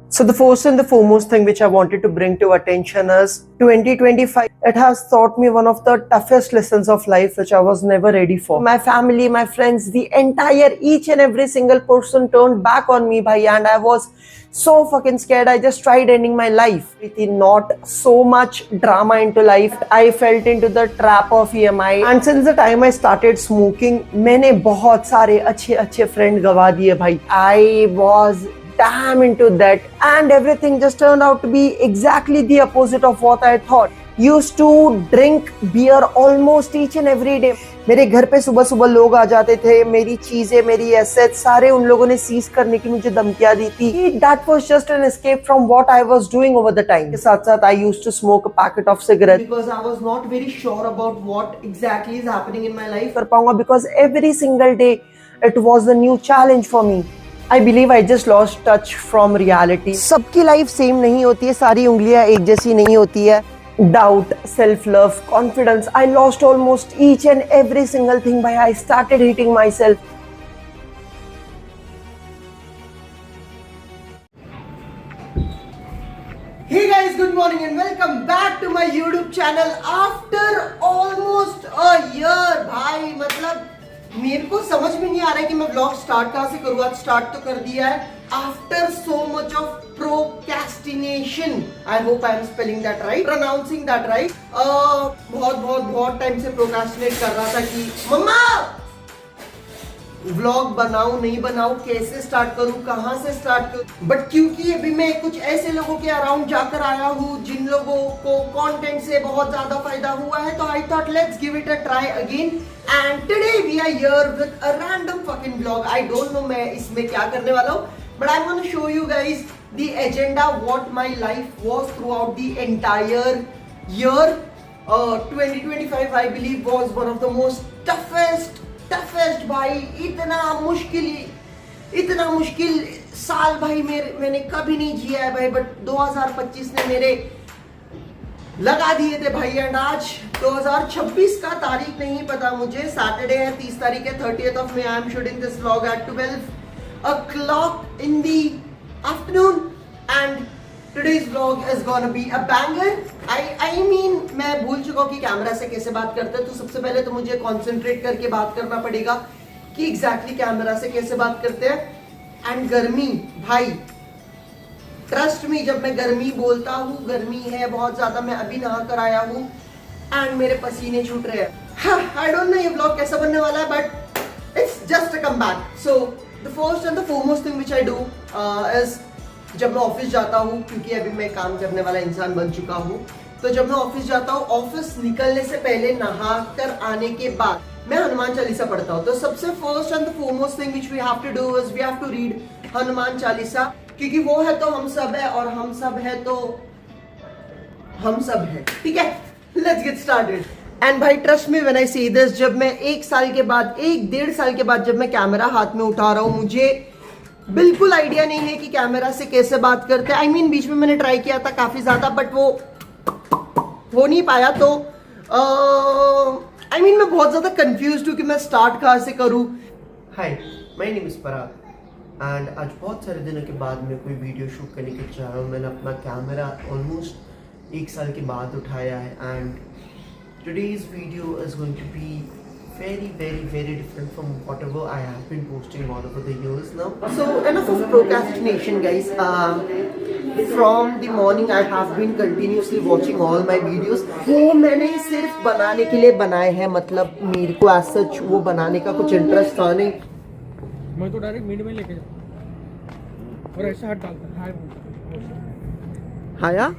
So the first and the foremost thing which I wanted to bring to attention is 2025. It has taught me one of the toughest lessons of life which I was never ready for. My family, my friends, the entire each and every single person turned back on me, bhai, and I was so fucking scared. I just tried ending my life. With not so much drama into life, I felt into the trap of EMI. And since the time I started smoking, मैंने बहुत सारे अच्छे अच्छे friend गवा दिए भाई. I was damn into that, and everything just turned out to be exactly the opposite of what I thought. Used to drink beer almost each and every day. मेरे घर पे सुबह सुबह लोग आ जाते थे, मेरी चीजें, मेरी एसेट सारे उन लोगों ने सीज करने की मुझे धमकियां दी थी. That was just an escape from what I was doing over the time. के साथ साथ I used to smoke a packet of cigarettes because I was not very sure about what exactly is happening in my life. कर पाऊंगा because every single day it was a new challenge for me. I believe I just lost touch from reality. सबकी life same नहीं होती है, सारी उंगलियां एक जैसी नहीं होती है. Doubt, self-love, confidence. I lost almost each and every single thing by I started hating myself. Hey guys, good morning and welcome back to my YouTube channel after almost a year. भाई मतलब मेरे को समझ में नहीं आ रहा है कि मैं व्लॉग स्टार्ट कहाँ से करूँ. आज स्टार्ट तो कर दिया है after so much of procrastination. I hope I am spelling that right, pronouncing that right. बहुत टाइम से प्रोक्रेस्टिनेट कर रहा था कि मम्मा व्लॉग बनाऊं नहीं बनाऊं, कैसे स्टार्ट करूं, कहां से स्टार्ट करूं. बट क्योंकि अभी मैं कुछ ऐसे लोगों के अराउंड जाकर आया हूं जिन लोगों को कंटेंट से बहुत ज्यादा फायदा हुआ है, तो I thought let's give it a try again. And today we are here with a random fucking vlog. I don't know मैं इसमें क्या करने वाला हूं, but I want to show you guys the agenda what my life was throughout the entire year. 2025 I believe was one of the most toughest भाई. इतना मुश्किल साल भाई मैंने कभी नहीं जिया है भाई. बट 2025 ने मेरे लगा दिए थे भाई. एंड आज 2026 का तारीख नहीं पता मुझे, सैटरडे है, 30 तारीख है, 30th of May. I am shooting this vlog at 12 o'clock in the afternoon and today's vlog is gonna be a banger. I mean मैं भूल चुका हूँ कि कैमरा से कैसे बात करते हैं, तो सबसे पहले तो मुझे कंसंट्रेट करके बात करना पड़ेगा कि एग्जैक्टली कैमरा से कैसे बात करते हैं. एंड गर्मी भाई, ट्रस्ट मी, जब मैं गर्मी बोलता हूँ, गर्मी है बहुत ज्यादा. मैं अभी नहा कर आया हूँ एंड मेरे पसीने छूट रहे हैं. आई डोंट नो ये व्लॉग कैसा बनने वाला है, but it's just a come back. So the first and the foremost thing which I do is जब मैं ऑफिस जाता हूँ, क्योंकि अभी मैं काम करने वाला इंसान बन चुका हूँ, तो जब मैं ऑफिस जाता हूँ, ऑफिस निकलने से पहले नहा कर आने के बाद मैं हनुमान चालीसा पढ़ता हूँ. तो सबसे first and the foremost thing which we have to do is we have to read Hanuman Chalisa, क्योंकि वो है तो हम सब है, और हम सब है तो हम सब है. ठीक है, लेट्स गेट स्टार्टेड. एंड भाई ट्रस्ट मी व्हेन आई से दिस, जब मैं 1.5 साल के बाद जब मैं कैमरा हाथ में उठा रहा हूँ, मुझे बिल्कुल आइडिया नहीं है कि कैमरा से कैसे बात करते हैं. आई मीन बीच में मैंने ट्राई किया था काफी ज्यादा, बट वो हो नहीं पाया. तो आई मीन मैं बहुत ज्यादा कंफ्यूज्ड हूँ कि मैं स्टार्ट कहाँ से करूँ. Hi, my name is Parag and आज बहुत सारे दिनों के बाद मैं कोई वीडियो शूट करने के चाह रहा हूँ. मैंने अपना कैमरा ऑलमोस्ट 1 साल के बाद उठाया है. And today's video is going to be very different from whatever I have been posting all over the years now. So enough of procrastination guys. From the morning I have been continuously watching all my videos. वो मैंने सिर्फ बनाने के लिए बनाए हैं, मतलब मेरे को as such वो बनाने का कुछ इंटरेस्ट था नहीं. मैं तो डायरेक्ट मिड में लेके जाता और ऐसा हाथ डालता हाया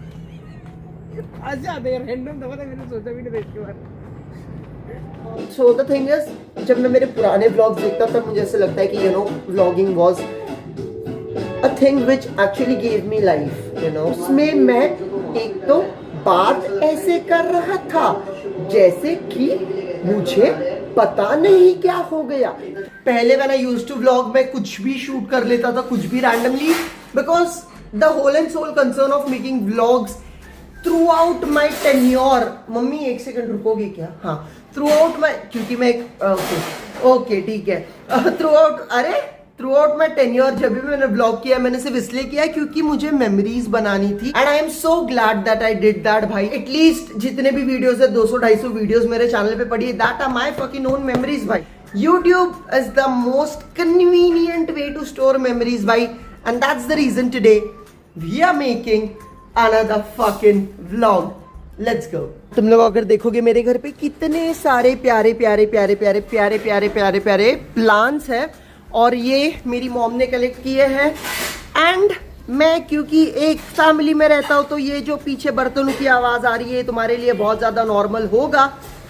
अच्छा रैंडम दबा था, मैंने सोचा भी नहीं था इसके बारे. So the thing is, जब मैं मेरे पुराने व्लॉग्स देखता तब मुझे ऐसा लगता है कि you know vlogging was a thing which actually gave me life, you know. उसमें मैं एक तो बात ऐसे कर रहा था जैसे कि मुझे पता नहीं क्या हो गया. पहले when I used to vlog मैं कुछ भी शूट कर लेता था, कुछ भी randomly, because the whole and sole concern of making vlogs throughout my tenure. Mummy 1 second रुकोगी क्या? हाँ, थ्रू आउट माई, क्योंकि मैं ओके ठीक है, थ्रू आउट. अरे थ्रू आउट माई टेन्योर जब भी मैंने ब्लॉग किया मैंने सिर्फ इसलिए किया क्योंकि मुझे मेमोरीज बनानी थी and I am so glad that I did that भाई। एटलीस्ट जितने भी वीडियोस है 200-250 वीडियोस मेरे चैनल पे पड़ी है, that are my fucking own memories भाई। YouTube is the most convenient way to store memories भाई, and that's the reason today we are making another fucking vlog. Let's go. तुम लोग अगर देखोगे मेरे घर पे कितने सारे प्यारे प्यारे प्यारे प्यारे प्यारे प्यारे प्यारे प्यारे प्लांट्स है और ये मेरी मॉम ने कलेक्ट किए हैं एंड मैं क्योंकि एक फैमिली में रहता हूँ तो ये जो पीछे बर्तनों की आवाज आ रही है तुम्हारे लिए बहुत ज्यादा नॉर्मल होगा,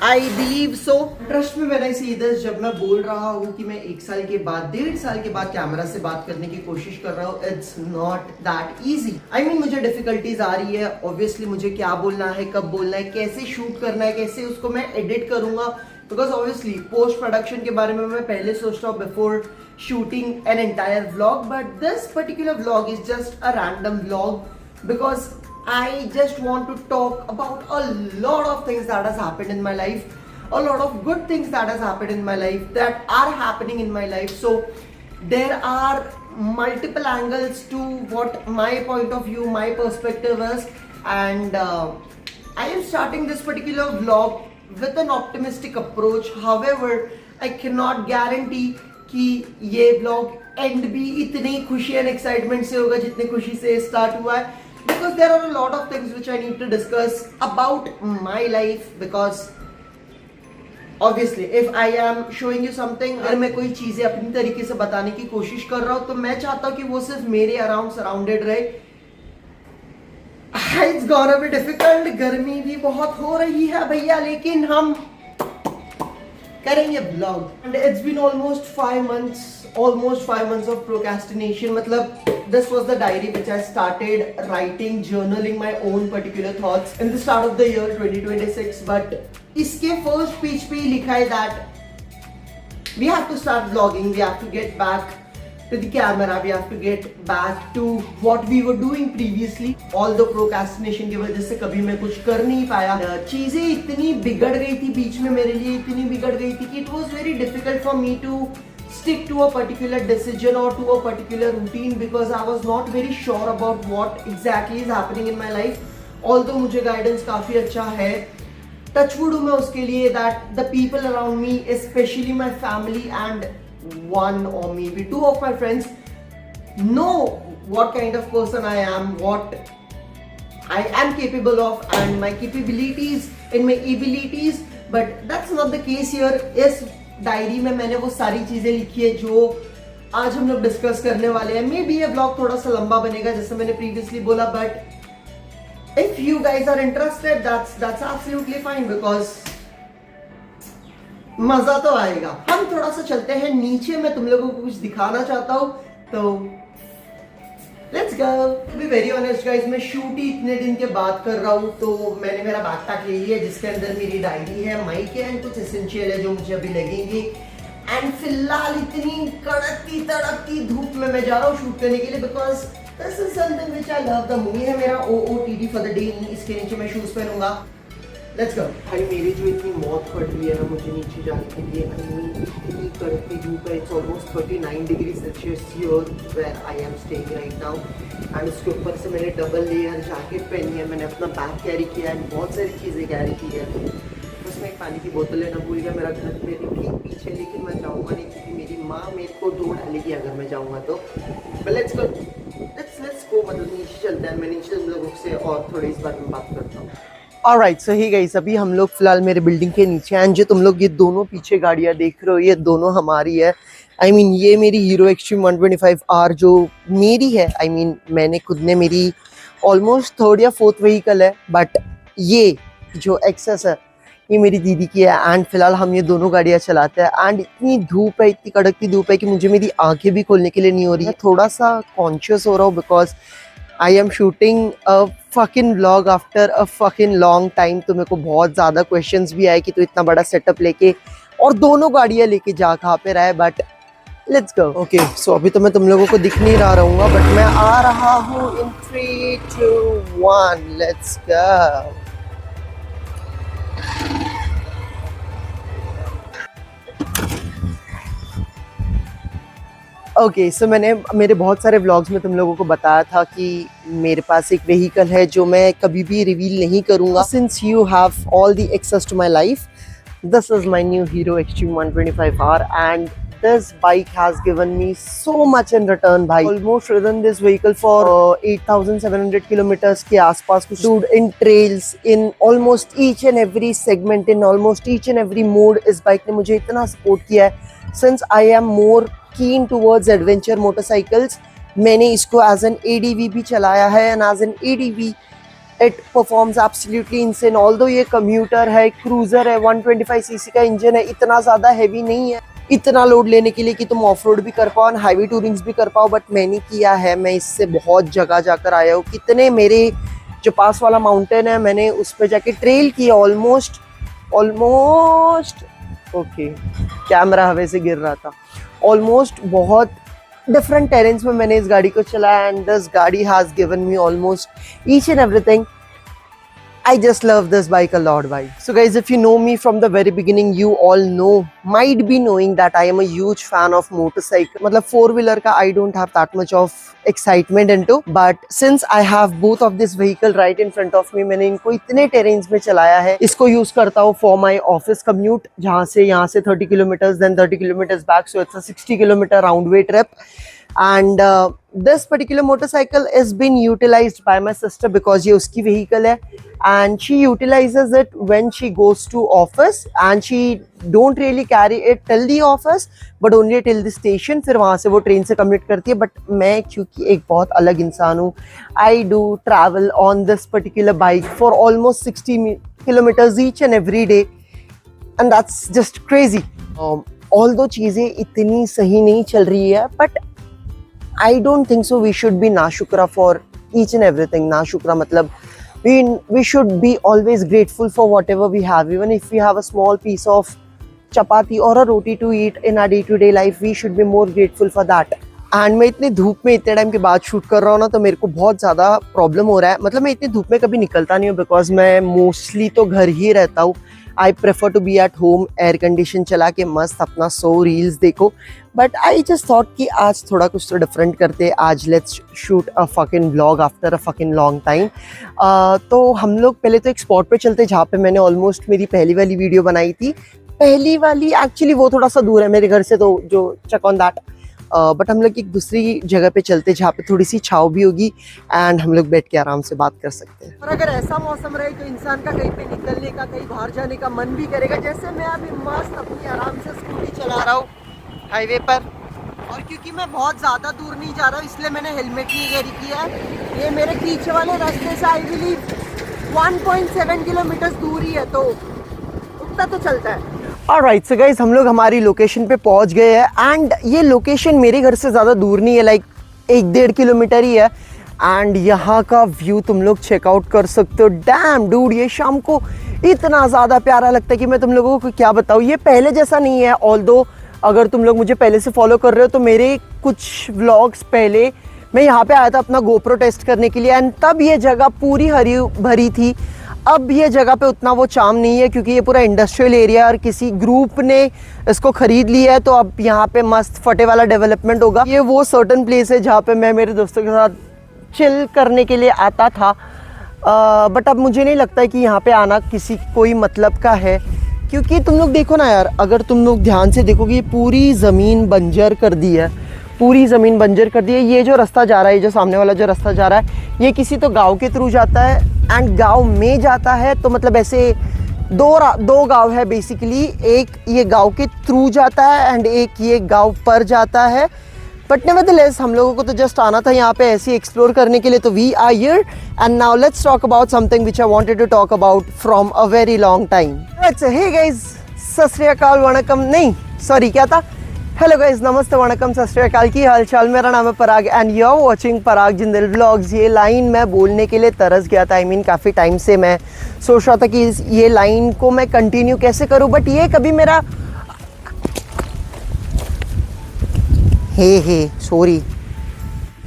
आई बिलीव सो। ट्रस्ट में मैंने सी दिस, जब मैं बोल रहा हूँ कि मैं 1 साल के बाद 1.5 साल के बाद कैमरा से बात करने की कोशिश कर रहा हूँ, it's not that easy. I mean मुझे डिफिकल्टीज आ रही है ऑब्वियसली, मुझे क्या बोलना है, कब बोलना है, कैसे शूट करना है, कैसे उसको मैं एडिट करूंगा, बिकॉज ऑब्वियसली पोस्ट प्रोडक्शन के बारे में मैं पहले सोचता हूँ before shooting an entire vlog, but this particular vlog is just a random vlog because I just want to talk about a lot of things that has happened in my life, a lot of good things that has happened in my life, that are happening in my life. So there are multiple angles to what my point of view, my perspective is, and I am starting this particular vlog with an optimistic approach. However, I cannot guarantee कि ये blog and भी इतनी खुशी and excitement से होगा जितनी खुशी से स्टार्ट हुआ है, because there are a lot of things which I need to discuss about my life. Because obviously if I am showing you something, अगर मैं कोई चीजें अपनी तरीके से बताने की कोशिश कर रहा हूं तो मैं चाहता हूं कि वो सिर्फ मेरे अराउंड सराउंडेड रहे। इट्स गोना बी डिफिकल्ट, गर्मी भी बहुत हो रही है भैया, लेकिन हम करेंगे blog. And it's been almost 5 months of procrastination. मतलब this was the diary which I started writing, journaling my own particular thoughts in the start of the year 2026, but इसके फर्स्ट पेज पे ही लिखा है that we have to start vlogging, we have to get back to the camera, we have to get back to what we were doing previously. Although procrastination की वजह से कभी मैं कुछ कर नहीं पाया, चीजें इतनी बिगड़ गई थी बीच में, मेरे लिए इतनी बिगड़ गई थी कि it was very difficult for me to stick to a particular decision or to a particular routine because I was not very sure about what exactly is happening in my life. Although मुझे guidance काफी अच्छा है, touchwood हूँ मैं उसके लिए, that the people around me, especially my family and one or maybe 2 of my friends know what kind of person I am, what I am capable of and my capabilities and my abilities, but that's not the case here. इस diary में मैंने वो सारी चीजें लिखी है जो आज हम लोग डिस्कस करने वाले हैं। मे बी ये ब्लॉग थोड़ा सा लंबा बनेगा जैसे मैंने प्रीवियसली बोला, but if you guys are interested, that's absolutely fine because मजा तो आएगा। हम थोड़ा सा चलते हैं नीचे, मैं तुम लोगों को कुछ दिखाना चाहता हूँ, तो let's go. To be very honest guys, मैं शूट ही इतने दिन के बाद कर रहा हूँ, तो मैंने मेरा बैकपैक ले लिया जिसके अंदर मेरी डायरी है, माइक है एंड कुछ एसेंशियल है जो मुझे अभी लगेंगे। एंड फिलहाल इतनी कड़कती तड़कती धूप में मैं जा रहा हूँ शूट करने के लिए because this is something which I love. The movie है मेरा OOTD फॉर द डे, इसके नीचे मैं शूज पहनूंगा। Let's go. भाई मेरी जो इतनी मौत पड़ रही है ना मुझे नीचे जाने के लिए, इतनी कड़कती धूप है, it's almost 39 degree Celsius here where I am staying right now. And उसके ऊपर से मैंने डबल लेयर जैकेट पहनी है, मैंने अपना बैग कैरी किया है, बहुत सारी चीज़ें कैरी की है। बस मैं एक पानी की बोतल लेना भूल गया, मेरा घर मेरे ठीक पीछे, लेकिन मैं जाऊँगा नहीं क्योंकि मेरी माँ मेरे को ढो डालेगी अगर मैं जाऊँगा तो। लेट्स गो, लेट्स गो, मतलब नीचे चलते हैं, मैं नीचे तुम लोगों से और थोड़ी इस बारे में बात करता हूँ। ऑलराइट, सो ही गाइस, अभी हम लोग फिलहाल मेरे बिल्डिंग के नीचे हैं। जो तुम लोग ये दोनों पीछे गाड़ियाँ देख रहे हो ये दोनों हमारी है। आई मीन ये मेरी हीरो एक्सट्रीम 125R जो मेरी है, आई मीन मैंने खुद ने, मेरी ऑलमोस्ट 3rd या 4th व्हीकल है, बट ये जो एक्सेस है ये मेरी दीदी की है। एंड फिलहाल हम ये दोनों गाड़ियाँ चलाते हैं एंड इतनी धूप है, इतनी कड़कती धूप है कि मुझे मेरी आंखें भी खोलने के लिए नहीं हो रही है। थोड़ा सा कॉन्शियस हो रहा हूँ because I am shooting a fucking vlog after a fucking long time. तो मेरे को बहुत ज़्यादा क्वेश्चंस भी आए कि तू इतना बड़ा सेटअप लेके और दोनों गाड़ियाँ लेके जा कहाँ पे रहा है, बट लेट्स गो। ओके, सो अभी तो मैं तुम लोगों को दिख नहीं रहा रहूँगा, बट मैं आ रहा हूँ इन 3, 2, 1, लेट्स गो। ओके सो मैंने मेरे बहुत सारे व्लॉग्स में तुम लोगों को बताया था कि मेरे पास एक व्हीकल है जो मैं कभी भी रिवील नहीं करूंगा. Since you have all the access to my life, this is my new Hero Xtreme 125R and this bike has given me so much in return भाई. Almost ridden this vehicle for 8,700 kilometers के आसपास. Dude, in trails, in almost each and every segment, in almost each and every mode इस bike ने मुझे इतना support किया है. Since I am more keen towards adventure motorcycles, मैंने इसको as an ADV भी चलाया है and as an ADV it performs absolutely insane. Although ये commuter है, cruiser है, 125cc का इंजन है, इतना ज़्यादा heavy नहीं है इतना लोड लेने के लिए कि तुम ऑफ रोड भी कर पाओ और हाईवे टूरिंग्स भी कर पाओ. बट मैंने किया है, मैं इससे बहुत जगह जाकर आया हूँ. कितने मेरे जो पास वाला माउंटेन है मैंने उस पर जाके ट्रेल किया. ऑलमोस्ट ओके कैमरा हवा से गिर रहा था. ऑलमोस्ट बहुत डिफरेंट टेरेंस में मैंने इस गाड़ी को चलाया एंड दिस गाड़ी has given me almost each and everything. I just love this bike a lot, bhai. So guys, if you know me from the very beginning, you all might be knowing that I am a huge fan of motorcycle. मतलब four-wheeler का I don't have that much of excitement into. But since I have both of this vehicle right in front of me, मैंने इनको इतने terrains में चलाया है. इसको use करता हूँ for my office commute, जहाँ से यहाँ से 30 kilometers, then 30 kilometers back. So it's a 60 kilometer round way trip. And this particular motorcycle is being utilized by my sister because ये उसकी vehicle है and she utilizes it when she goes to office and she don't really carry it till the office but only till the station. फिर वहाँ से वो train से commute करती है. बट मैं क्योंकि एक बहुत अलग इंसान हूँ, I do travel on this particular bike for almost 60 kilometers each and every day and that's just crazy. Although चीज़ें इतनी सही नहीं चल रही है but I don't think so we should be नाशुक्रा for each and everything. नाशुक्रा मतलब we should be always grateful for whatever we have. Even if we have a small piece of chapati or a roti to eat in our day-to-day life, we should be more grateful for that. And मैं इतनी धूप में इतने time के बाद shoot कर रहा हूँ ना तो मेरे को बहुत ज़्यादा प्रॉब्लम हो रहा है. मतलब मैं इतनी धूप में कभी निकलता नहीं हूँ बिकॉज मैं मोस्टली तो घर ही रहता हूँ. I prefer to be at home, air condition चला के मस्त अपना 100 रील्स देखो. बट आई जस्ट थॉट कि आज थोड़ा कुछ तो डिफरेंट करते. आज let's shoot a fucking vlog after a fucking long time. तो हम लोग पहले तो एक स्पॉट पे चलते जहाँ पे मैंने ऑलमोस्ट मेरी पहली वाली वीडियो बनाई थी. पहली वाली एक्चुअली वो थोड़ा सा दूर है मेरे घर से तो जो चेक ऑन दैट. बट हम लोग एक दूसरी जगह पे चलते जहाँ पे थोड़ी सी छाव भी होगी एंड हम लोग बैठ के आराम से बात कर सकते हैं. और अगर ऐसा मौसम रहे तो इंसान का कहीं पे निकलने का, कहीं बाहर जाने का मन भी करेगा. जैसे मैं अभी मस्त अपनी आराम से स्कूटी चला रहा हूँ हाईवे पर. और क्योंकि मैं बहुत ज़्यादा दूर नहीं जा रहा हूँ इसलिए मैंने हेलमेट नहीं कैरी किया है. ये मेरे पीछे वाले रास्ते से आई बिलीव 1.7 किलोमीटर दूर ही है तो उतना तो चलता है. ऑलराइट सो गाइस, हम लोग हमारी लोकेशन पे पहुंच गए हैं एंड ये लोकेशन मेरे घर से ज़्यादा दूर नहीं है, लाइक 1-1.5 किलोमीटर ही है. एंड यहाँ का व्यू तुम लोग चेकआउट कर सकते हो. डैम डूड, ये शाम को इतना ज़्यादा प्यारा लगता है कि मैं तुम लोगों को क्या बताऊँ. ये पहले जैसा नहीं है. ऑल्दो अगर तुम लोग मुझे पहले से फॉलो कर रहे हो तो मेरे कुछ व्लॉग्स पहले मैं यहाँ पे आया था अपना गोप्रो टेस्ट करने के लिए एंड तब ये जगह पूरी हरी भरी थी. अब ये जगह पे उतना वो चार्म नहीं है क्योंकि ये पूरा इंडस्ट्रियल एरिया और किसी ग्रुप ने इसको खरीद लिया है. तो अब यहाँ पे मस्त फटे वाला डेवलपमेंट होगा. ये वो सर्टन प्लेस है जहाँ पे मैं मेरे दोस्तों के साथ चिल करने के लिए आता था. बट अब मुझे नहीं लगता है कि यहाँ पे आना किसी कोई मतलब का है क्योंकि तुम लोग देखो ना यार, अगर तुम लोग ध्यान से देखोगे ये पूरी ज़मीन बंजर कर दी है. पूरी ज़मीन बंजर कर दी है. ये जो रास्ता जा रहा है, ये जो सामने वाला जो रास्ता जा रहा है, ये किसी तो गांव के थ्रू जाता है एंड गांव में जाता है. तो मतलब ऐसे दो गांव है बेसिकली. एक ये गांव के थ्रू जाता है एंड एक ये गांव पर जाता है. बट नेवरदलेस हम लोगों को तो जस्ट आना था यहाँ पे ऐसे एक्सप्लोर करने के लिए. तो we are here and now let's talk about something which I wanted to talk about from a very long time. Hey guys, Sat Shri अकाल, वणकम नहीं सॉरी क्या था, हेलो गाइस, नमस्ते, वणकम, सत श्री अकाल, की हाल चाल. मेरा नाम है Parag and you are watching Parag Jindal vlogs. ये लाइन मैं बोलने के लिए तरस गया था. आई मीन काफ़ी टाइम से मैं सोच रहा था कि ये लाइन को मैं कंटिन्यू कैसे करूं बट ये कभी मेरा sorry.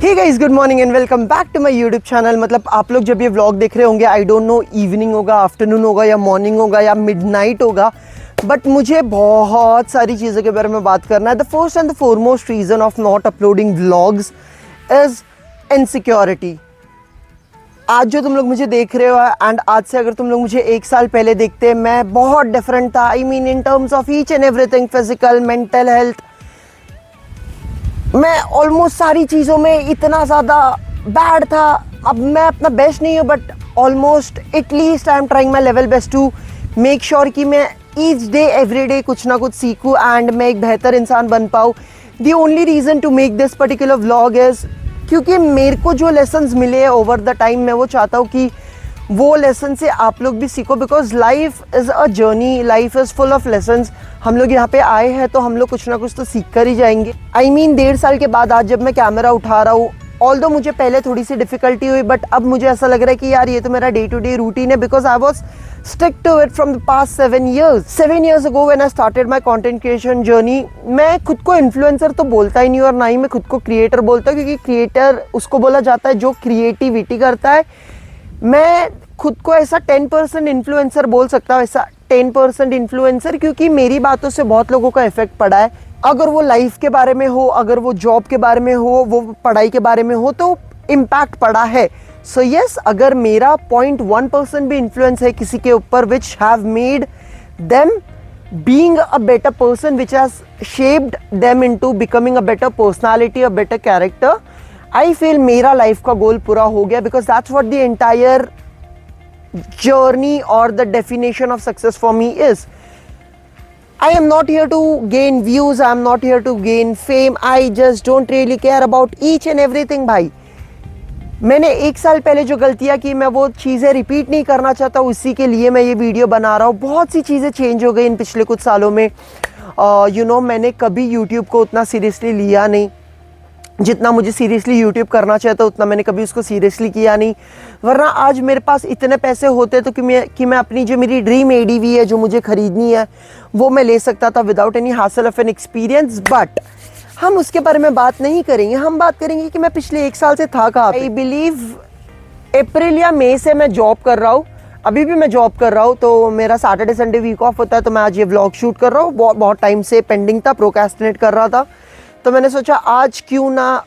Hey guys, good morning and welcome back to my YouTube channel. मतलब आप लोग जब ये व्लॉग देख रहे होंगे, आई डोंट नो इवनिंग होगा, आफ्टरनून होगा या मॉर्निंग होगा या मिडनाइट होगा. बट मुझे बहुत सारी चीज़ों के बारे में बात करना है. The first and the foremost reason of not uploading vlogs is insecurity. आज जो तुम लोग मुझे देख रहे हो एंड आज से अगर तुम लोग मुझे 1 साल पहले देखते, मैं बहुत डिफरेंट था. I mean in terms of each and everything, physical, mental health. मैं ऑलमोस्ट सारी चीज़ों में इतना ज़्यादा बैड था. अब मैं अपना बेस्ट नहीं हूँ, but almost at least I am trying my level best to make sure कि मैं ईच डे एवरी डे कुछ ना कुछ सीखूँ एंड मैं एक बेहतर इंसान बन पाऊँ. The only reason to make this particular vlog is क्योंकि मेरे को जो लेसन्स मिले हैं ओवर द टाइम, मैं वो चाहता हूँ कि वो लेसन से आप लोग भी सीखो. Because life is a journey, life is full of lessons. हम लोग यहाँ पे आए हैं तो हम लोग कुछ ना कुछ तो सीख कर ही जाएंगे. आई मीन 1.5 साल के बाद आज जब मैं कैमरा उठा रहा हूँ, ऑल्दो मुझे पहले थोड़ी सी डिफिकल्टी हुई, बट अब मुझे ऐसा लग रहा है कि यार ये तो मेरा डे टू डे रूटीन है. Because I was stick to it from the past 7 years. 7 years ago when I started my content creation journey, मैं खुद को इन्फ्लुएंसर तो बोलता ही नहीं और ना ही मैं खुद को क्रिएटर बोलता, क्योंकि क्रिएटर उसको बोला जाता है जो क्रिएटिविटी करता है. मैं खुद को ऐसा 10% इन्फ्लुएंसर बोल सकता हूँ, ऐसा 10% इन्फ्लुएंसर, क्योंकि मेरी बातों से बहुत लोगों का इफेक्ट पड़ा है. अगर वो लाइफ के बारे में हो, अगर वो जॉब के बारे में हो, वो पढ़ाई के बारे में हो, तो इम्पैक्ट पड़ा है. सो यस, अगर मेरा 0.1% भी इन्फ्लुएंस है किसी के ऊपर, which have made them being a better person, which has shaped them into becoming a better personality, a better character, I feel मेरा लाइफ का गोल पूरा हो गया. Because that's what the entire journey or the definition of success for me is. I am not here to gain views, I am not here to gain fame, I just don't really care about each and everything. भाई, मैंने 1 साल पहले जो गलतियाँ की, मैं वो चीज़ें रिपीट नहीं करना चाहता हूँ. इसी के लिए मैं ये वीडियो बना रहा हूँ. बहुत सी चीज़ें चेंज हो गई इन पिछले कुछ सालों में. मैंने कभी यूट्यूब को उतना सीरियसली लिया नहीं जितना मुझे सीरियसली यूट्यूब करना चाहता, उतना मैंने कभी उसको सीरियसली किया नहीं. वरना आज मेरे पास इतने पैसे होते तो कि मैं अपनी जो मेरी ड्रीम एडीवी है जो मुझे ख़रीदनी है वो मैं ले सकता था विदाउट एनी हासिल ऑफ एन एक्सपीरियंस. बट हम उसके बारे में बात नहीं करेंगे. हम बात करेंगे कि मैं पिछले 1 साल से था कहाँ. आई बिलीव अप्रैल या मई से मैं जॉब कर रहा हूँ. अभी भी मैं जॉब कर रहा हूँ. तो मेरा सैटरडे संडे वीक ऑफ होता है, तो मैं आज ये व्लॉग शूट कर रहा हूँ. बहुत टाइम से पेंडिंग था, प्रोक्रेस्टिनेट कर रहा था, तो मैंने सोचा आज क्यों ना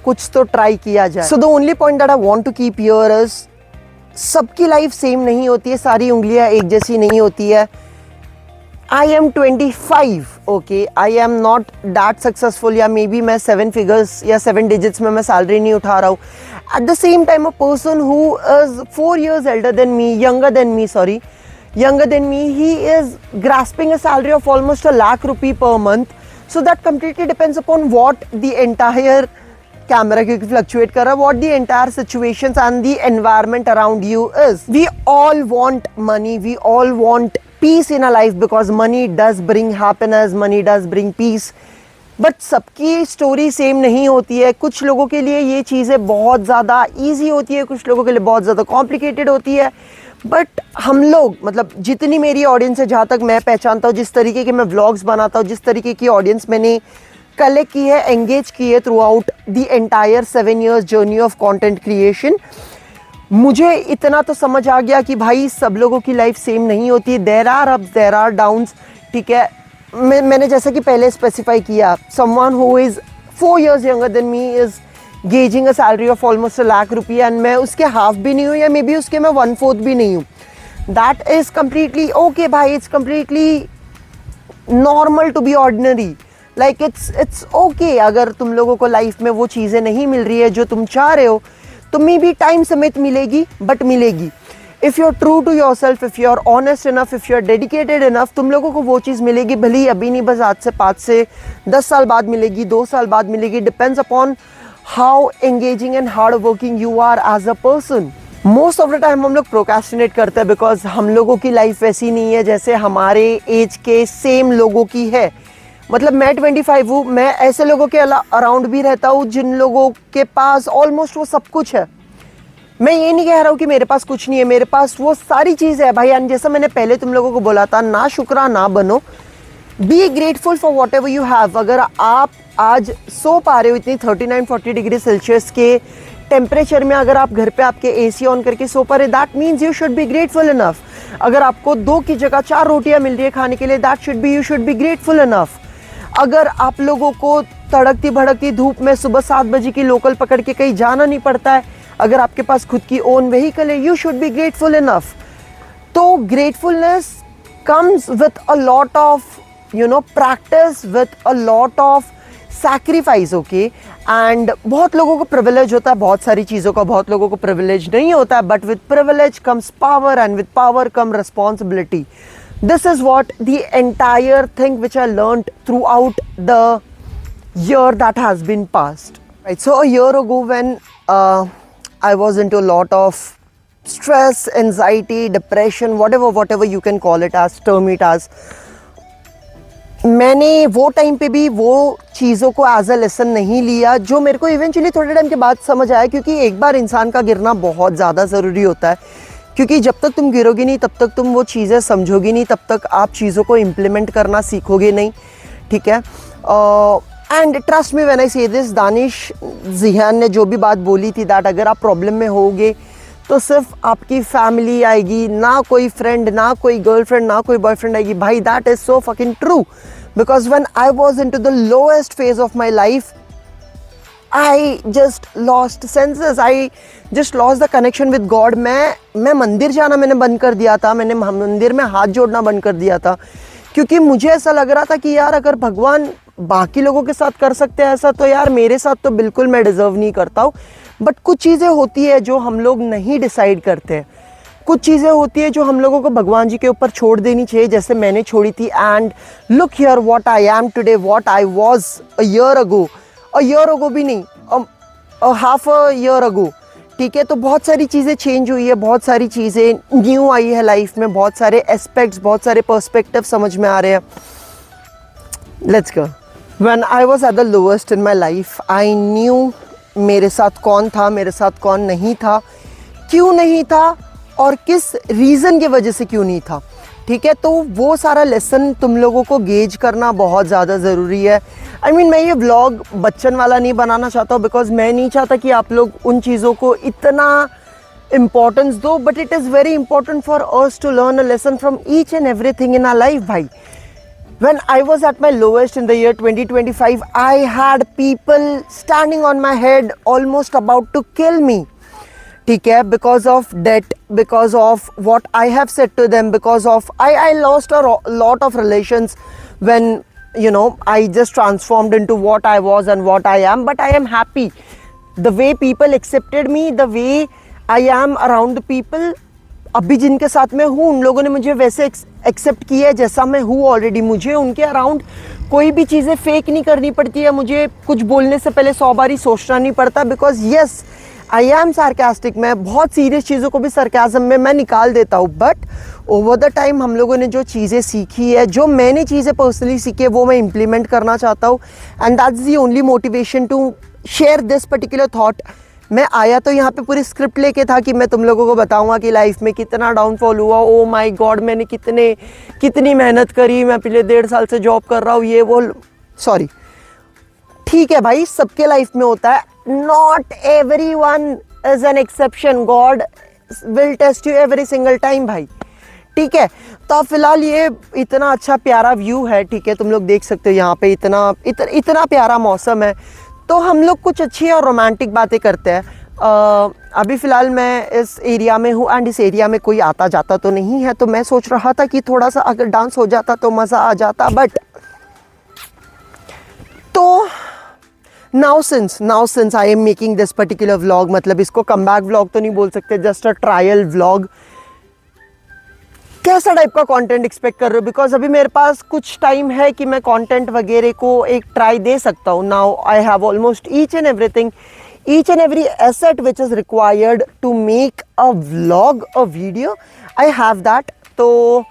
कुछ तो ट्राई किया जाए. So the only point that I want to keep here is, सबकी लाइफ सेम नहीं होती है, सारी उंगलियां एक जैसी नहीं होती है. I am 25, okay, I am not that successful, या मे बी मैं 7 figures या 7 digits में मैं सैलरी नहीं उठा रहा हूँ. At the same time a person who is 4 years elder than me, younger than me, he is grasping a salary of almost ₹1,00,000 per month. So that completely depends upon what the entire camera क्योंकि fluctuate कर रहा है, what the entire situations and the environment around you is. We all want money, we all want peace in our life because money does bring happiness, money does bring peace. But सबकी story same नहीं होती है. कुछ लोगों के लिए ये चीज़ें बहुत ज़्यादा ईजी होती है, कुछ लोगों के लिए बहुत ज़्यादा कॉम्प्लिकेटेड होती है. बट हम लोग, मतलब जितनी मेरी ऑडियंस है, जहाँ तक मैं पहचानता हूँ, जिस तरीके के मैं व्लॉग्स बनाता हूँ, जिस तरीके की ऑडियंस मैंने कलेक्ट की है, एंगेज की है through out the entire 7 years journey of content creation, मुझे इतना तो समझ आ गया कि भाई सब लोगों की लाइफ सेम नहीं होती है. There are ups, there are downs. ठीक है, मैंने जैसा कि पहले स्पेसिफाई किया, someone who is 4 years younger than me is gauging a salary of almost ₹1,00,000 and मैं उसके हाफ भी नहीं हूँ, या मे बी उसके मैं 1/4 भी नहीं हूँ. दैट इज़ कम्प्लीटली ओके भाई. It's completely normal to be ordinary. Like it's okay. अगर तुम लोगों को लाइफ में वो चीज़ें नहीं मिल रही है जो तुम चाह रहे हो, तो मे बी टाइम समेत मिलेगी, बट मिलेगी. If you are true to yourself, if you are honest enough, if you are dedicated enough, तुम लोगों को वो चीज़ मिलेगी. भले ही अभी नहीं, बस आज से 5 से 10 साल बाद मिलेगी, 2 साल बाद मिलेगी. Depends upon how engaging and hard working you are as a person. Most of the time हम लोग प्रोक्रेस्टिनेट करते हैं बिकॉज हम लोगों की लाइफ वैसी नहीं है जैसे हमारे एज के सेम लोगों की है. मतलब मैं 25 हूँ, मैं ऐसे लोगों के अराउंड भी रहता हूँ जिन लोगों के पास ऑलमोस्ट वो सब कुछ है. मैं ये नहीं कह रहा हूँ कि मेरे पास कुछ नहीं है, मेरे पास वो सारी चीज़ है भाई. एंड जैसा मैंने पहले तुम लोगों को बोला था, ना शुक्रा ना बनो, be grateful for what ever you have. अगर आप आज सो पा रहे हो इतनी 39-40 डिग्री सेल्सियस के टेम्परेचर में, अगर आप घर पे आपके AC ऑन करके सो पा रहे, that means you should be grateful enough. अगर आपको 2 की जगह 4 रोटियां मिल रही है खाने के लिए, that should be, you should be grateful enough. अगर आप लोगों को तड़कती भड़कती धूप में सुबह 7 बजे की लोकल पकड़ के कहीं जाना नहीं पड़ता है, अगर आपके पास खुद की ओन व्हीकल है, you should be grateful enough. तो gratefulness comes with a lot of practice, with a lot of sacrifice, okay? And बहुत लोगों को privilege होता है बहुत सारी चीज़ों का, बहुत लोगों को privilege नहीं होता है, but with privilege comes power and with power comes responsibility. This is what the entire thing which I learned throughout the year that has been passed. Right, so a year ago when I was into a lot of stress, anxiety, depression, whatever you can call it as, term it as, मैंने वो time पे भी वो चीज़ों को as a lesson नहीं लिया, जो मेरे को इवेंचुअली थोड़े टाइम के बाद समझ आया, क्योंकि एक बार इंसान का गिरना बहुत ज़्यादा ज़रूरी होता है, क्योंकि जब तक तुम गिरोगे नहीं तब तक तुम वो चीज़ें समझोगे नहीं, तब तक आप चीज़ों को इम्प्लीमेंट करना सीखोगे नहीं, ठीक है। And trust me when I से दिस, दानिश जिहान ने जो भी बात बोली थी, दैट अगर आप प्रॉब्लम में होगे तो सिर्फ आपकी फैमिली आएगी, ना कोई फ्रेंड, ना कोई गर्लफ्रेंड, ना कोई बॉयफ्रेंड आएगी। भाई that is so fucking true, because when I was into the lowest phase of my life, I just lost senses, I just lost the connection with God. मैं मंदिर जाना मैंने बंद कर दिया था, मैंने मंदिर में हाथ जोड़ना बंद कर दिया था, क्योंकि मुझे ऐसा लग रहा था कि यार अगर भगवान बाकी लोगों के साथ कर सकते हैं ऐसा, तो यार मेरे साथ तो बिल्कुल मैं डिज़र्व नहीं करता हूँ। बट कुछ चीज़ें होती है जो हम लोग नहीं डिसाइड करते हैं, कुछ चीज़ें होती है जो हम लोगों को भगवान जी के ऊपर छोड़ देनी चाहिए, जैसे मैंने छोड़ी थी। And look here what I am today, what I was a year ago भी नहीं, हाफ अ ईयर अगो, ठीक है। तो बहुत सारी चीज़ें चेंज हुई है, बहुत सारी चीज़ें न्यू आई है लाइफ में, बहुत सारे एस्पेक्ट्स, बहुत सारे पर्सपेक्टिव समझ में आ रहे हैं। Let's go. When I was at the lowest in my life, I knew मेरे साथ कौन था, मेरे साथ कौन नहीं था, क्यों नहीं था, और किस रीज़न की वजह से क्यों नहीं था, ठीक है। तो वो सारा लेसन तुम लोगों को गेज करना बहुत ज़्यादा ज़रूरी है। आई मीन मैं ये व्लॉग बच्चन वाला नहीं बनाना चाहता हूँ, बिकॉज मैं नहीं चाहता कि आप लोग उन चीज़ों को इतना इम्पोर्टेंस दो, but it is very important for us to learn a lesson from each and everything in our life. भाई when I was at my lowest in the year 2025, I had people standing on my head almost about to kill me, ठीक है, because of debt, because of what I have said to them, because of I lost a lot of relations when I just transformed into what I was and what I am. But I am happy the way people accepted me, the way I am around the people. अभी जिनके साथ मैं हूँ उन लोगों ने मुझे वैसे एक्सेप्ट किया है जैसा मैं हूँ ऑलरेडी। मुझे उनके अराउंड कोई भी चीज़ें फेक नहीं करनी पड़ती है, मुझे कुछ बोलने से पहले 100 बारी सोचना नहीं पड़ता, because yes I am sarcastic. मैं बहुत सीरियस चीज़ों को भी सरकाज़म में मैं निकाल देता हूँ, बट ओवर द टाइम हम लोगों ने जो चीज़ें सीखी है, जो मैंने चीज़ें पर्सनली सीखी है, वो मैं इम्प्लीमेंट करना चाहता हूँ। And that's the only motivation to share this particular thought. मैं आया तो यहाँ पे पूरी स्क्रिप्ट लेके था कि मैं तुम लोगों को बताऊंगा कि लाइफ में कितना डाउनफॉल हुआ। ओ माय गॉड, मैंने कितनी मेहनत करी, मैं पिछले 1.5 साल से जॉब कर रहा हूँ, ये वो। सॉरी, ठीक है भाई, सबके लाइफ में होता है, not everyone is an exception, God will test you every single time भाई, ठीक है। तो फिलहाल ये इतना अच्छा प्यारा व्यू है, ठीक है, तुम लोग देख सकते हो यहाँ पे इतना प्यारा मौसम है। तो हम लोग कुछ अच्छी और रोमांटिक बातें करते हैं। अभी फ़िलहाल मैं इस एरिया में हूँ एंड इस एरिया में कोई आता जाता तो नहीं है, तो मैं सोच रहा था कि थोड़ा सा अगर डांस हो जाता तो मज़ा आ जाता। बट तो now since I am making this particular vlog, मतलब इसको कमबैक व्लॉग तो नहीं बोल सकते, जस्ट अ ट्रायल व्लॉग। कैसा टाइप का कंटेंट एक्सपेक्ट कर रहे हो? बिकॉज अभी मेरे पास कुछ टाइम है कि मैं कंटेंट वगैरह को एक ट्राई दे सकता हूँ। Now I have almost each and every asset which is required to make a vlog, a video, I have that. तो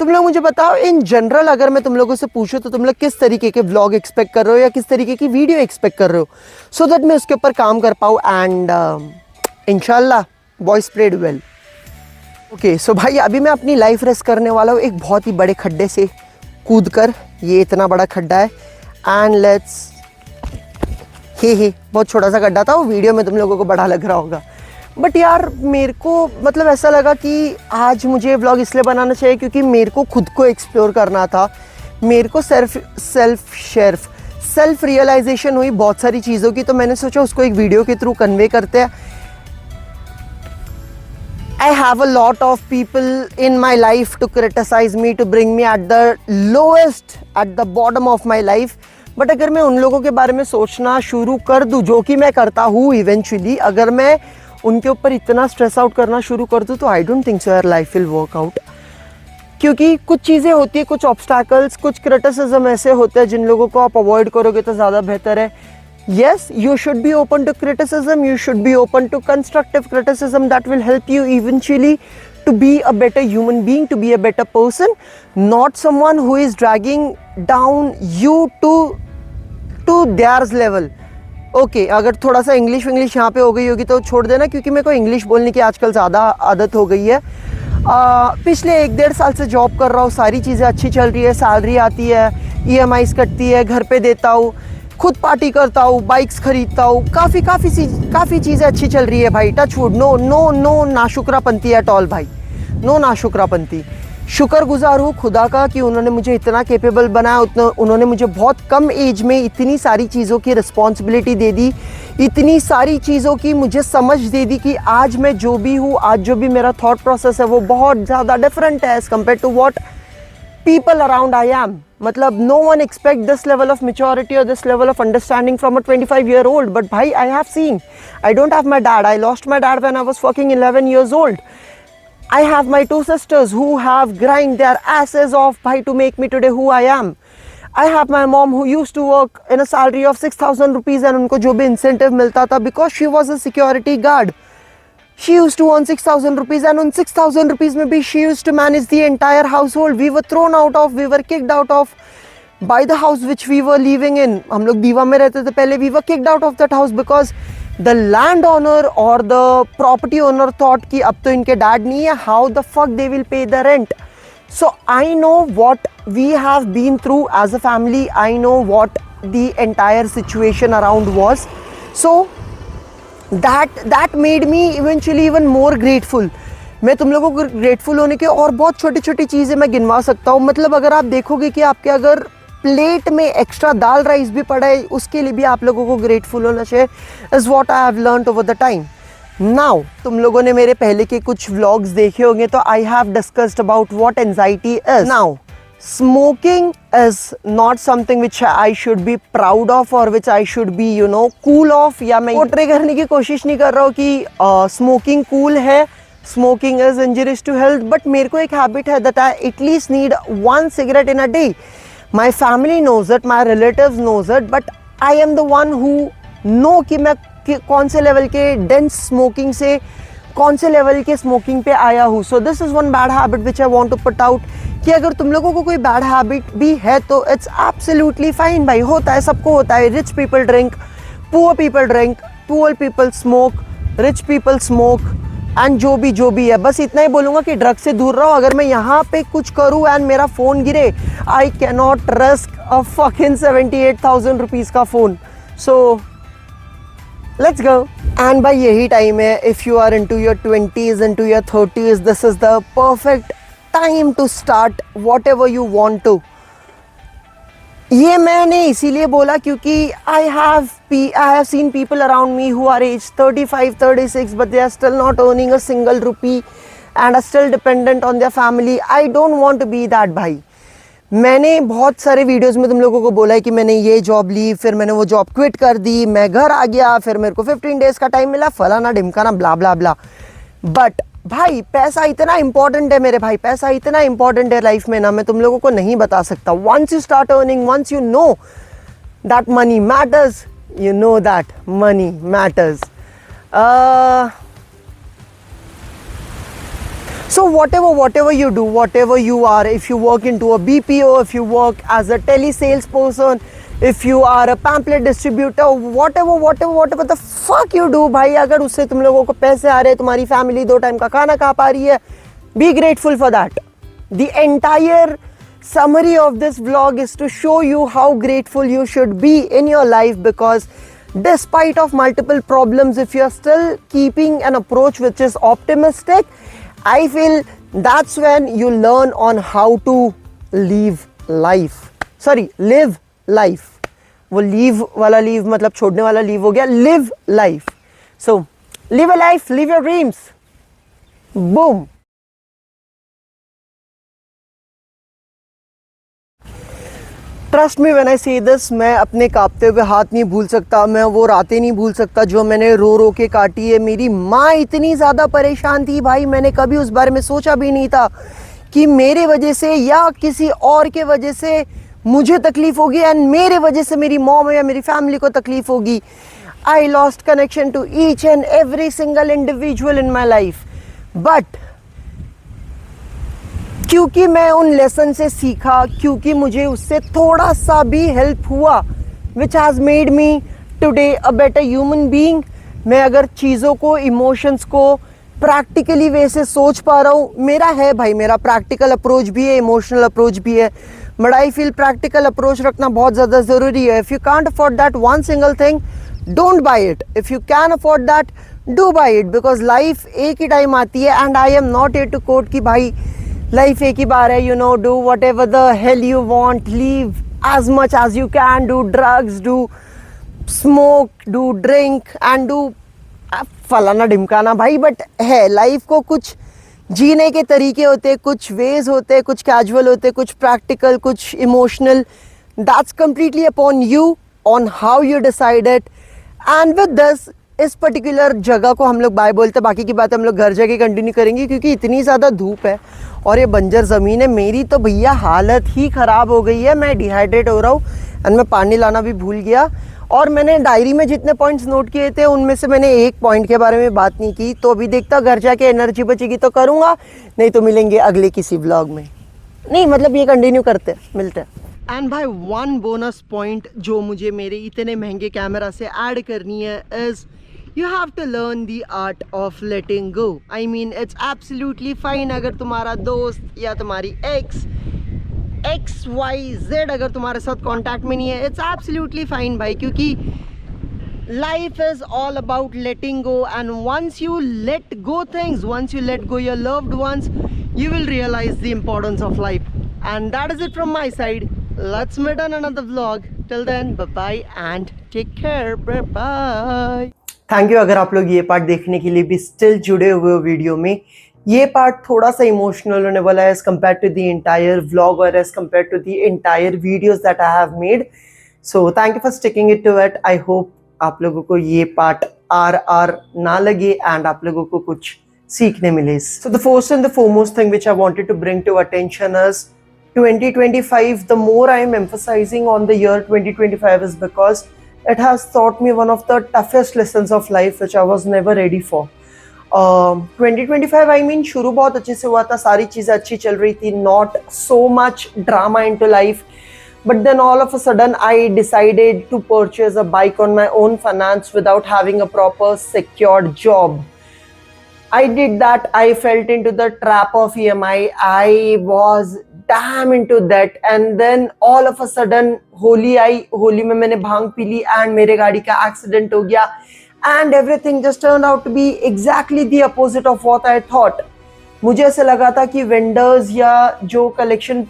तुम लोग मुझे बताओ इन जनरल, अगर मैं तुम लोगों से पूछूं तो तुम लोग किस तरीके के व्लॉग एक्सपेक्ट कर रहे हो या किस तरीके की वीडियो एक्सपेक्ट कर रहे हो, सो दैट मैं उसके ऊपर काम कर पाऊँ एंड इंशाल्लाह बॉय स्प्रेड वेल। ओके, सो भाई अभी मैं अपनी लाइफ रेस करने वाला हूँ एक बहुत ही बड़े खड्डे से कूद कर। ये इतना बड़ा खड्डा है एंड लेट्स, हे बहुत छोटा सा गड्ढा था, वो वीडियो में तुम लोगों को बड़ा लग रहा होगा, बट यार मेरे को मतलब ऐसा लगा कि आज मुझे व्लॉग इसलिए बनाना चाहिए क्योंकि मेरे को खुद को एक्सप्लोर करना था, मेरे को सेल्फ रियलाइजेशन हुई बहुत सारी चीज़ों की, तो मैंने सोचा उसको एक वीडियो के थ्रू कन्वे करते हैं। I have a lot of people in my life to criticize me, to bring me at the lowest, at the bottom of my life. But अगर मैं उन लोगों के बारे में सोचना शुरू कर दूँ, जो कि मैं करता हूँ इवेंचुअली, अगर मैं उनके ऊपर इतना स्ट्रेस आउट करना शुरू कर दूँ तो आई डोंट थिंक सो यार लाइफ विल वर्क आउट। क्योंकि कुछ चीज़ें होती है, कुछ ऑब्स्टैकल्स, कुछ क्रिटिसिज्म ऐसे होते हैं जिन लोगों को आप अवॉइड करोगे तो ज़्यादा बेहतर है। Yes, you should be open to criticism, you should be open to constructive criticism that will help you eventually to be a better human being, to be a better person, not someone who is dragging down you to theirs level. Okay, अगर थोड़ा सा English यहाँ पे हो गई होगी तो छोड़ देना, क्योंकि मेरे को इंग्लिश बोलने की आजकल ज़्यादा आदत हो गई है। पिछले 1-1.5 साल से जॉब कर रहा हूँ, सारी चीज़ें अच्छी चल रही है, सैलरी आती है, EMIs कटती है, घर पे देता हूँ, खुद पार्टी करता हूँ, बाइक्स खरीदता हूँ, काफ़ी चीज़ें अच्छी चल रही है भाई। टच वुड, नो नाशुक्रापंती एट ऑल भाई, नो नाशुक्रापंती। शुक्रगुजार हूँ खुदा का कि उन्होंने मुझे इतना कैपेबल बनाया, उन्होंने मुझे बहुत कम एज में इतनी सारी चीज़ों की रिस्पॉन्सिबिलिटी दे दी, इतनी सारी चीज़ों की मुझे समझ दे दी कि आज मैं जो भी हूँ, आज जो भी मेरा थॉट प्रोसेस है वो बहुत ज़्यादा डिफरेंट है as compare to what people around I am. मतलब no one expect this level of maturity or this level of understanding from a 25-year-old. But bhai, I have seen. I don't have my dad. I lost my dad when I was fucking 11 years old. I have my 2 sisters who have grind their asses off bhai to make me today who I am. I have my mom who used to work in a salary of 6,000 rupees and उनको जो भी incentive मिलता था because she was a security guard. She used to earn 6,000 rupees and on 6,000 rupees maybe she used to manage the entire household. We were thrown out of, we were kicked out of by the house which we were living in. हम लोग दीवा में रहते थे पहले, we were kicked out of that house because the landowner or the property owner thought कि अब तो इनके dad नहीं है, how the fuck they will pay the rent. So I know what we have been through as a family. I know what the entire situation around was. So that made me eventually even more grateful. मैं तुम लोगों को grateful होने के और बहुत छोटी छोटी चीज़ें मैं गिनवा सकता हूँ। मतलब अगर आप देखोगे कि आपके अगर प्लेट में एक्स्ट्रा दाल राइस भी पड़ा है, उसके लिए भी आप लोगों को ग्रेटफुल होना चाहिए, is what I have learned over the time. Now तुम लोगों ने मेरे पहले के कुछ व्लॉग्स देखे होंगे तो I have discussed about what anxiety is. Now smoking is not something which I should be proud of or which I should be cool of, या मैं पोर्ट्रे करने की कोशिश नहीं कर रहा हूँ कि smoking cool है, smoking is injurious to health, but मेरे को एक habit है that I at least need 1 cigarette in a day. My family knows it, my relatives knows it, but I am the one who know कि मैं कौन से level के dense smoking से कौन से लेवल के स्मोकिंग पे आया हूँ। So this is one bad habit which I want to put out कि अगर तुम लोगों को कोई बैड हैबिट भी है तो इट्स एब्सोल्युटली फाइन भाई, होता है, सबको होता है। Rich people drink, poor people smoke, rich people smoke and जो भी है। बस इतना ही बोलूँगा कि ड्रग से दूर रहो। अगर मैं यहाँ पे कुछ करूँ एंड मेरा फ़ोन गिरे, I can not risk a fucking 78,000 rupees का phone. So let's go. And भाई यही टाइम है, if you are into your 20s, into your 30s, this is the perfect time to start whatever you want to. ये मैंने इसीलिए बोला क्योंकि I have seen people around me who are age 35, 36 but they are still not earning a single rupee and are still dependent on their family. I don't want to be that भाई। मैंने बहुत सारे videos में तुम लोगों को बोला है कि मैंने ये जॉब ली, फिर मैंने वो जॉब क्विट कर दी, मैं घर आ गया, फिर मेरे को 15 डेज का टाइम मिला, फलाना ढिमकाना ब्ला ब्ला ब्ला। बट भाई पैसा इतना इंपॉर्टेंट है मेरे भाई, पैसा इतना इंपॉर्टेंट है लाइफ में ना, मैं तुम लोगों को नहीं बता सकता। Once you start earning, once you know that money matters, you know that money matters. So whatever you do, whatever you are, if you work into a BPO, if you work as a telesales person, if you are a pamphlet distributor, whatever the fuck you do भाई, अगर उससे तुम लोगों को पैसे आ रहे हैं, तुम्हारी फैमिली 2 टाइम का खाना खा पा रही है, be grateful for that. The entire summary of this vlog is to show you how grateful you should be in your life, because despite of multiple problems, if you're still keeping an approach which is optimistic, I feel that's when you learn on how to live life. Sorry, live life. वो leave वाला leave मतलब छोड़ने वाला leave हो गया, live life. So, live a life, live your dreams. Boom. Trust me when I से this, मैं अपने कांपते हुए हाथ नहीं भूल सकता, मैं वो रातें नहीं भूल सकता जो मैंने रो रो के काटी है। मेरी माँ इतनी ज़्यादा परेशान थी भाई, मैंने कभी उस बारे में सोचा भी नहीं था कि मेरे वजह से या किसी और के वजह से मुझे तकलीफ होगी एंड मेरे वजह से मेरी मॉम या मेरी फैमिली को तकलीफ होगी। I lost connection to each and every single individual in my life, but क्योंकि मैं उन लेसन से सीखा, क्योंकि मुझे उससे थोड़ा सा भी हेल्प हुआ, which has made me today a better human being. मैं अगर चीज़ों को, इमोशंस को प्रैक्टिकली वे से सोच पा रहा हूँ, मेरा है भाई, मेरा प्रैक्टिकल अप्रोच भी है, इमोशनल अप्रोच भी है, but I feel practical approach रखना बहुत ज़्यादा ज़रूरी है। If you can't afford that one single thing, don't buy it. If you can afford that, do buy it, because life एक ही टाइम आती है and I am not here to quote कि भाई लाइफ एक ही बार है, you know, do whatever the hell you want, live as much as you can, do drugs, do smoke, do drink and do फलाना ढिमकाना भाई, but है life को कुछ जीने के तरीके होते, कुछ वेज होते, कुछ कैजुअल होते, कुछ प्रैक्टिकल, कुछ emotional. That's completely upon you, on how you decide it. And with this, इस पर्टिकुलर जगह को हम लोग बाय बोलते हैं, बाकी की बात हम लोग घर जाके कंटिन्यू करेंगे क्योंकि इतनी ज़्यादा धूप है और ये बंजर ज़मीन है। मेरी तो भैया हालत ही ख़राब हो गई है, मैं डिहाइड्रेट हो रहा हूँ एंड मैं पानी लाना भी भूल गया। और मैंने डायरी में जितने पॉइंट्स नोट किए थे उनमें से मैंने एक पॉइंट के बारे में बात नहीं की, तो अभी देखता घर जाके एनर्जी बचेगी तो करूँगा, नहीं तो मिलेंगे अगले किसी व्लॉग में। नहीं मतलब ये कंटिन्यू करते मिलते हैं। एंड भाई वन बोनस पॉइंट जो मुझे मेरे इतने महंगे कैमरा से ऐड करनी है is you have to learn the art of letting go. I mean it's absolutely fine अगर तुम्हारा दोस्त या तुम्हारी XYZ अगर तुम्हारे साथ कांटेक्ट में नहीं है, it's absolutely fine भाई, क्योंकि life is all about letting go, and once you let go things, once you let go your loved ones, you will realize the importance of life. And that is it from my side. Let's meet on another vlog. Till then, bye bye and take care. Bye bye. Thank you अगर आप लोग ये part देखने के लिए भी still जुड़े हुए हो वीडियो में। ये पार्ट थोड़ा सा इमोशनल होने वाला है as compare to the entire vlog और as compare to the entire videos that I have made. So thank you for sticking it to it. I hope आप लोगों को ये पार्ट आर ना लगे एंड आप लोगों को कुछ सीखने मिले। So the first and the foremost thing which I wanted to bring to attention is 2025. The more I am emphasizing on the year 2025 is because it has taught me one of the toughest lessons of life which I was never ready for. 2025 I mean शुरू बहुत अच्छे से हुआ था, सारी चीज़ें अच्छी चल रही थी, not so much drama into life, but then all of a sudden I decided to purchase a bike on my own finance without having a proper secured job. I did that. I felt into the trap of EMI. I was damn into that, and then all of a sudden Holi में मैंने भांग P Lee and मेरे गाड़ी का accident हो गया and everything just turn out to be exactly the opposite of what I thought. मुझे ऐसे लगा था कि वेंडर्स या जो कलेक्शन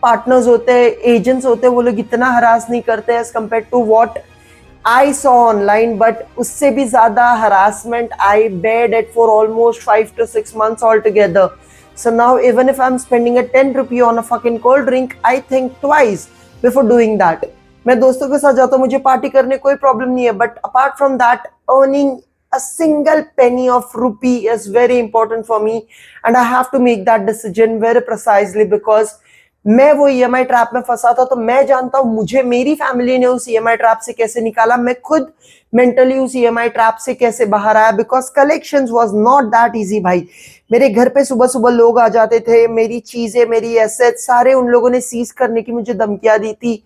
पार्टनर्स होते हैं, एजेंट्स होते हैं, वो लोग इतना हरास नहीं करते as compare to what I saw online, but उससे भी ज़्यादा harassment I bared it for almost 5 to 6 months altogether. So now even if I'm spending a 10 rupee on a fucking cold drink, I think twice before doing that. मैं दोस्तों के साथ जाता हूँ, मुझे पार्टी करने कोई प्रॉब्लम नहीं है, but apart from that, earning a single penny of rupee is very important for me, and I have to make that decision very precisely because मैं वो EMI ट्रैप में फंसा था, तो मैं जानता हूँ मुझे मेरी फैमिली ने उस EMI ट्रैप से कैसे निकाला, मैं खुद मेंटली उस EMI ट्रैप से कैसे बाहर आया, because collections was not that easy भाई। मेरे घर पे सुबह सुबह लोग आ जाते थे, मेरी चीजें, मेरी एसेट्स सारे उन लोगों ने सीज करने की मुझे धमकियां दी थी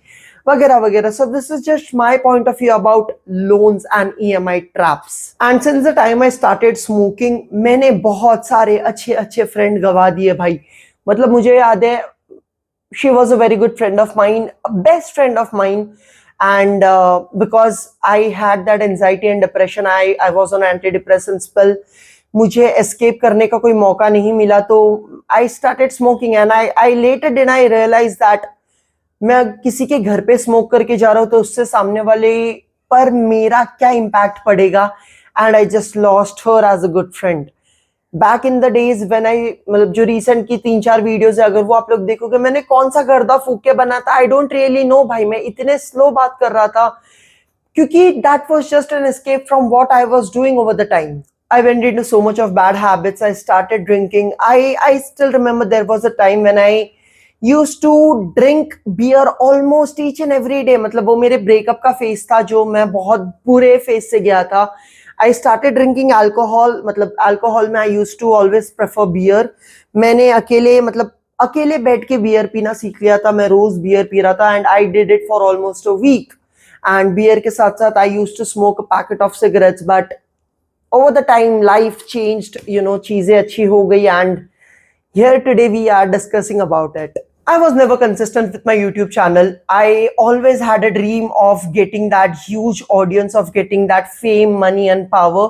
वगैरह वगैरह। So this is just my point of view about loans and EMI traps. And since the time I started smoking, मैंने बहुत सारे अच्छे अच्छे फ्रेंड गवा दिए भाई। मतलब मुझे याद है, she was a very good friend of mine, a best friend of mine, and because I had that anxiety and depression, I was on antidepressants pill. मुझे escape करने का कोई मौका नहीं मिला, तो I started smoking and I later then I realized that मैं किसी के घर पे स्मोक करके जा रहा हूँ तो उससे सामने वाले पर मेरा क्या इम्पैक्ट पड़ेगा, and I just lost her as a good friend. Back in the days when I, मतलब जो रिसेंट की 3-4 वीडियोस है, अगर वो आप लोग देखोगे, मैंने कौन सा गर्दा फूक के बना था, आई डोंट रियली नो भाई. मैं इतने स्लो बात कर रहा था क्योंकि that was just an escape from what I was doing over the time. I went into so much of bad habits. I started drinking. I still remember there was a time when I used to drink beer almost each and every day. मतलब वो मेरे breakup का phase था जो मैं बहुत बुरे phase से गया था. I started drinking alcohol. मतलब alcohol में I used to always prefer beer. मैंने अकेले बैठ के बियर पीना सीख लिया था. मैं रोज बियर पी रहा था and I did it for almost a week. And beer के साथ साथ I used to smoke a packet of cigarettes. But over the time life changed, चीजें अच्छी हो गई, and here today we are discussing about it. I was never consistent with my YouTube channel. I always had a dream of getting that huge audience, of getting that fame, money and power.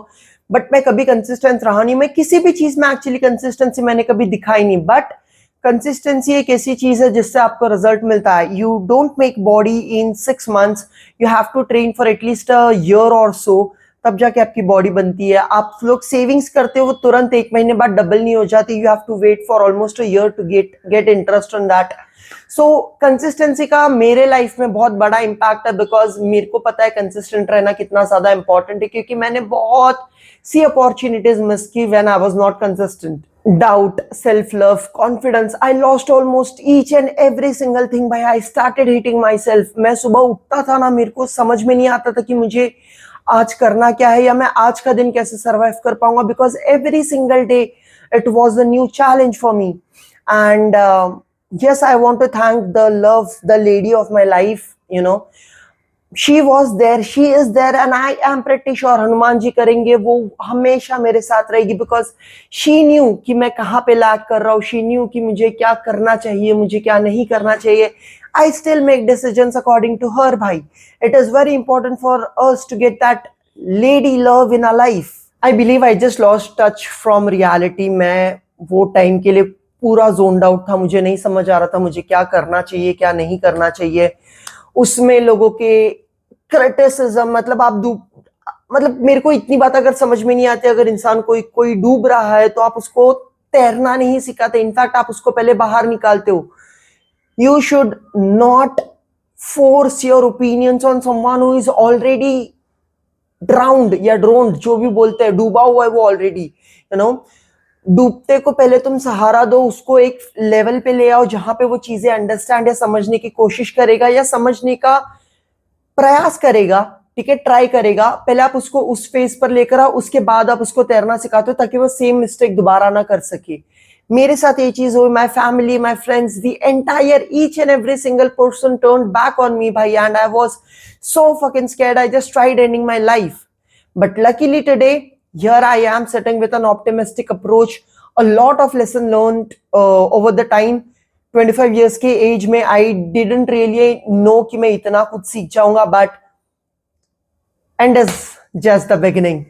But मैं कभी consistent रहा नहीं. मैं किसी भी चीज में actually consistency मैंने कभी दिखाई नहीं. But consistency एक ऐसी चीज है जिससे आपको रिजल्ट मिलता है. You don't make body in 6 months. You have to train for at least a year or so. तब जाके आपकी बॉडी बनती है. आप लोग सेविंग्स करते हो, वो तुरंत 1 महीने बाद डबल नहीं हो जाती. You have to wait for almost a year to get interest on that. So consistency का मेरे लाइफ में बहुत बड़ा इम्पैक्ट है, बिकॉज मेरे को पता है कंसिस्टेंट रहना कितना ज्यादा इंपॉर्टेंट है, क्योंकि मैंने बहुत सी अपॉर्चुनिटीज मिस की when I was not consistent. Doubt, self love, confidence, I lost almost each and every single thing. भाई I started hating myself. मैं सुबह उठता था ना, मेरे को समझ में नहीं आता था कि मुझे आज करना क्या है या मैं आज का दिन कैसे सर्वाइव कर पाऊंगा, because every single day it was a new challenge for me. And yes, I want to thank the love, the lady of my life. She was there, she is there, and I am pretty sure Hanuman ji करेंगे, वो हमेशा मेरे साथ रहेगी, because she knew कि मैं कहाँ पे लैग कर रहा हूँ. she knew कि मुझे क्या करना चाहिए, मुझे क्या नहीं करना चाहिए. I still make decisions according to her, भाई. It is very important for us to get that lady love in our life. I believe I just lost touch from reality. मैं वो टाइम के लिए पूरा zoned out था. मुझे नहीं समझ आ रहा था मुझे क्या करना चाहिए, क्या नहीं करना चाहिए. उसमें लोगों के क्रिटिसिज्म, मतलब मेरे को इतनी बात अगर समझ में नहीं आती, अगर इंसान कोई डूब रहा है तो आप उसको तैरना नहीं सिखाते. इनफैक्ट आप उसको पहले बाहर निकालते हो. You should not force your opinions on someone who is already drowned या drowned, जो भी बोलते हैं, डूबा हुआ है वो ऑलरेडी. डूबते को पहले तुम सहारा दो, उसको एक लेवल पे ले आओ जहां पे वो चीजें अंडरस्टैंड या समझने की कोशिश करेगा या समझने का प्रयास करेगा. ठीक है, ट्राई करेगा. पहले आप उसको उस फेज पर लेकर आओ, उसके बाद आप उसको तैरना सिखाते हो ताकि वो सेम मिस्टेक दोबारा ना कर सके. मेरे साथ ये चीज हुई. My family, my friends, the entire each and every single person turned back on me, भाई, and I was so fucking scared. I just tried ending my life. But luckily today here I am sitting with an optimistic approach. A lot of lesson learned over the time. 25 years के as में I didn't really know कि मैं इतना कुछ सीख जाऊंगा, but and is just the beginning.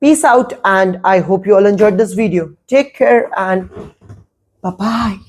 Peace out, and I hope you all enjoyed this video. Take care and bye bye.